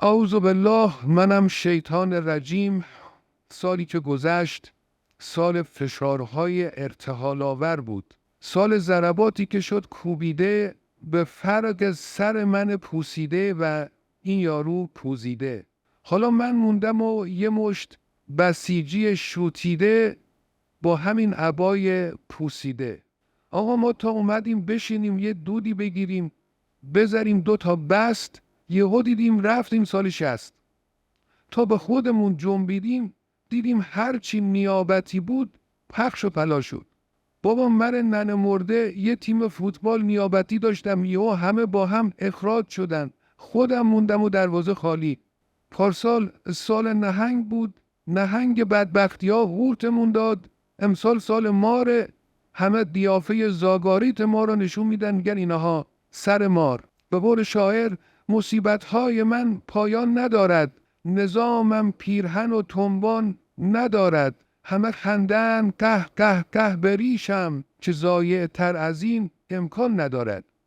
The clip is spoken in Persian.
اعوذ بالله، منم شیطان رجیم. سالی که گذشت سال فشارهای ارتحال آور بود. سال ضرباتی که شد کوبیده به فرق سر من پوسیده و این یارو پوزیده. حالا من موندم و یه مشت بسیجی شوتیده با همین عبای پوسیده. آقا ما تا اومدیم بشینیم یه دودی بگیریم بذاریم 2 تا بست، یهو دیدیم رفتیم سال 60. تا به خودمون جنبیدیم دیدیم هرچی نیابتی بود پخش و پلا شد. بابا من ننه مرده یه تیم فوتبال نیابتی داشتم، یهو همه با هم اخراج شدن، خودم موندم و دروازه خالی. پارسال سال نهنگ بود، نهنگ بدبختی ها غورتمون داد. امسال سال ماره، همه دیافه زاگاریت ما رو نشون میدن، میگن اینها سر مار. به قول شاعر مصیبت های من پایان ندارد، نظامم پیرهن و تنبان ندارد. همه خندن که که که بریشم، که ضایع تر از این امکان ندارد.